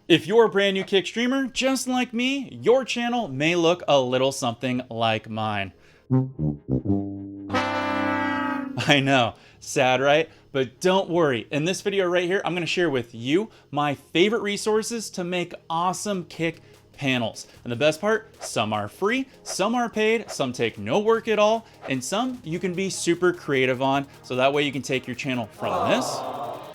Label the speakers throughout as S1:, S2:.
S1: If you're a brand new Kick streamer, just like me, your channel may look a little something like mine. I know, sad, right? But don't worry, in this video right here, I'm gonna share with you my favorite resources to make awesome Kick panels. And the best part, some are free, some are paid, some take no work at all, and some you can be super creative on, so that way you can take your channel from this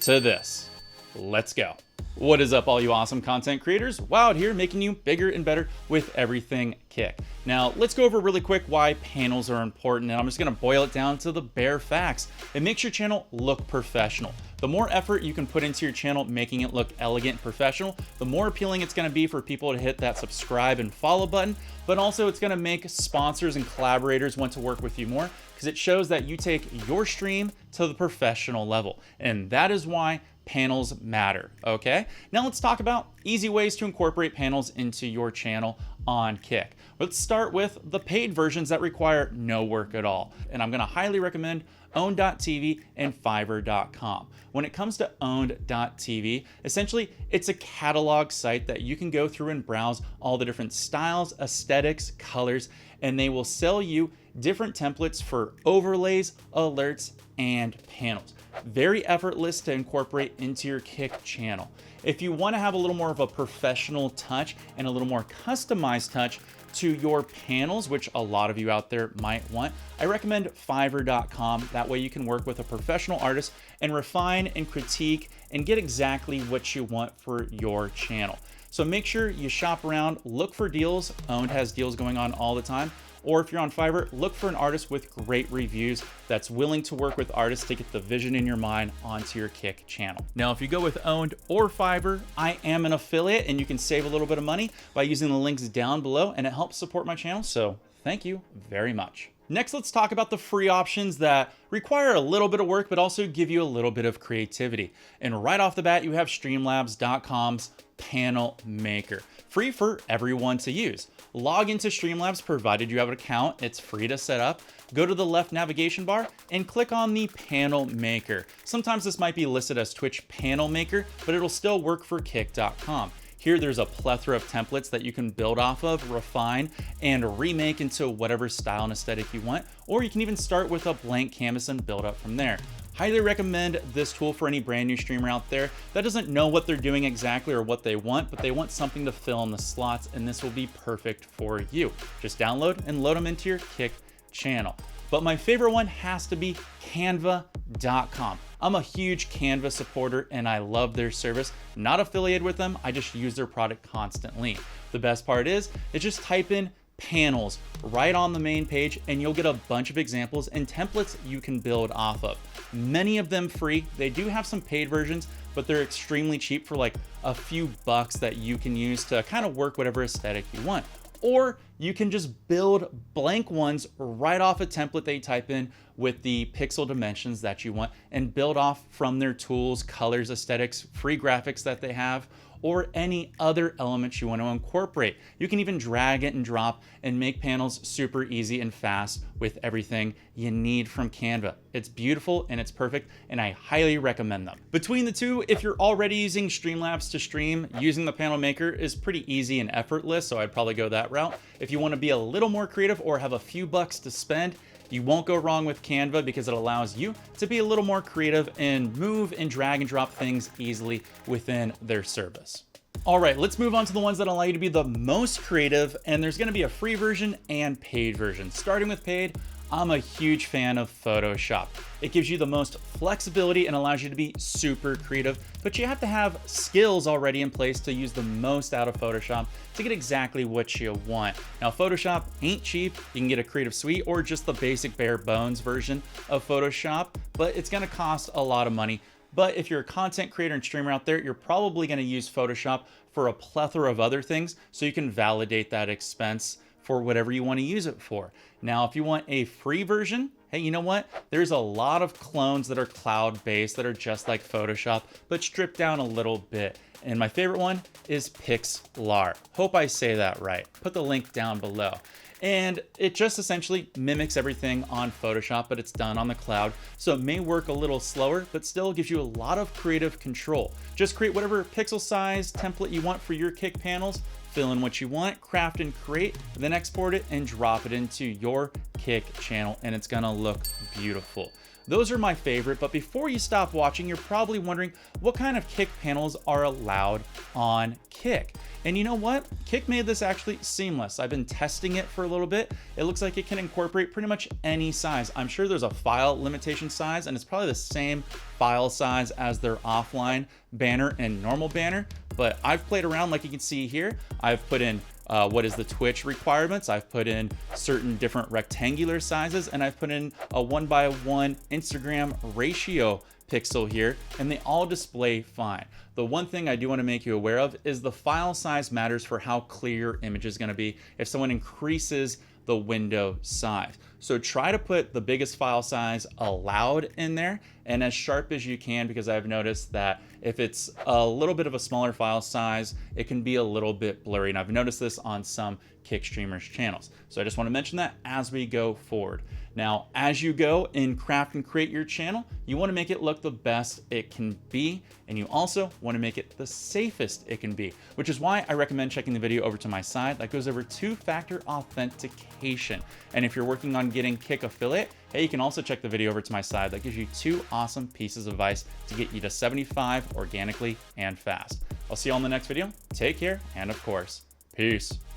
S1: to this. Let's go. What is up, all you awesome content creators? Wild here, making you bigger and better with everything Kick. Now, let's go over really quick why panels are important, and I'm just gonna boil it down to the bare facts. It makes your channel look professional. The more effort you can put into your channel making it look elegant and professional, the more appealing it's gonna be for people to hit that subscribe and follow button, but also it's gonna make sponsors and collaborators want to work with you more, because it shows that you take your stream to the professional level. And that is why panels matter, okay? Now let's talk about easy ways to incorporate panels into your channel on Kick. Let's start with the paid versions that require no work at all. And I'm gonna highly recommend own.tv and fiverr.com. When it comes to own.tv, essentially it's a catalog site that you can go through and browse all the different styles, aesthetics, colors, and they will sell you different templates for overlays, alerts, and panels. Very effortless to incorporate into your Kick channel. If you want to have a little more of a professional touch and a little more customized touch to your panels, which a lot of you out there might want, I recommend fiverr.com. That way you can work with a professional artist and refine and critique and get exactly what you want for your channel. So make sure you shop around, look for deals. Owned has deals going on all the time. Or if you're on Fiverr, look for an artist with great reviews that's willing to work with artists to get the vision in your mind onto your Kick channel. Now, if you go with Owned or Fiverr, I am an affiliate and you can save a little bit of money by using the links down below, and it helps support my channel, so thank you very much. Next, let's talk about the free options that require a little bit of work, but also give you a little bit of creativity. And right off the bat, you have Streamlabs.com's Panel Maker, free for everyone to use. Log into Streamlabs provided you have an account. It's free to set up. Go to the left navigation bar and click on the Panel Maker. Sometimes this might be listed as Twitch Panel Maker, but it'll still work for Kick.com. Here, there's a plethora of templates that you can build off of, refine, and remake into whatever style and aesthetic you want, or you can even start with a blank canvas and build up from there. Highly recommend this tool for any brand new streamer out there that doesn't know what they're doing exactly or what they want, but they want something to fill in the slots, and this will be perfect for you. Just download and load them into your Kick channel. But my favorite one has to be canva.com. I'm a huge Canva supporter and I love their service. Not affiliated with them, I just use their product constantly. The best part is, just type in panels right on the main page and you'll get a bunch of examples and templates you can build off of. Many of them free. They do have some paid versions, but they're extremely cheap for like a few bucks that you can use to kind of work whatever aesthetic you want. Or you can just build blank ones right off a template that you type in with the pixel dimensions that you want and build off from their tools, colors, aesthetics, free graphics that they have, or any other elements you want to incorporate. You can even drag it and drop and make panels super easy and fast with everything you need from Canva. It's beautiful and it's perfect, and I highly recommend them. Between the two, if you're already using Streamlabs to stream, using the Panel Maker is pretty easy and effortless, so I'd probably go that route. If you want to be a little more creative or have a few bucks to spend, you won't go wrong with Canva because it allows you to be a little more creative and move and drag and drop things easily within their service. All right, let's move on to the ones that allow you to be the most creative, and there's gonna be a free version and paid version. Starting with paid, I'm a huge fan of Photoshop. It gives you the most flexibility and allows you to be super creative, but you have to have skills already in place to use the most out of Photoshop to get exactly what you want. Now, Photoshop ain't cheap. You can get a Creative Suite or just the basic bare bones version of Photoshop, but it's gonna cost a lot of money. But if you're a content creator and streamer out there, you're probably gonna use Photoshop for a plethora of other things, so you can validate that expense for whatever you want to use it for. Now, if you want a free version, hey, you know what? There's a lot of clones that are cloud-based that are just like Photoshop, but stripped down a little bit. And my favorite one is Pixlr. Hope I say that right. Put the link down below. And it just essentially mimics everything on Photoshop, but it's done on the cloud. So it may work a little slower, but still gives you a lot of creative control. Just create whatever pixel size template you want for your kick panels, fill in what you want, craft and create, then export it and drop it into your kick channel, and it's gonna look beautiful. Those are my favorite, but before you stop watching, you're probably wondering what kind of kick panels are allowed on Kick. And you know what? Kick made this actually seamless. I've been testing it for a little bit. It looks like it can incorporate pretty much any size. I'm sure there's a file limitation size, and it's probably the same file size as their offline banner and normal banner, but I've played around like you can see here. I've put in what is the Twitch requirements. I've put in certain different rectangular sizes, and I've put in a 1:1 Instagram ratio pixel here, and they all display fine. The one thing I do want to make you aware of is the file size matters for how clear your image is going to be if someone increases the window size. So try to put the biggest file size allowed in there and as sharp as you can, because I've noticed that if it's a little bit of a smaller file size, it can be a little bit blurry. And I've noticed this on some Kick streamers channels. So I just want to mention that as we go forward. Now, as you go and craft and create your channel, you want to make it look the best it can be. And you also want to make it the safest it can be, which is why I recommend checking the video over to my side that goes over two-factor authentication. And if you're working on getting Kick affiliate, hey, you can also check the video over to my side that gives you 2 awesome pieces of advice to get you to 75 organically and fast. I'll see you all in the next video. Take care, and of course, peace.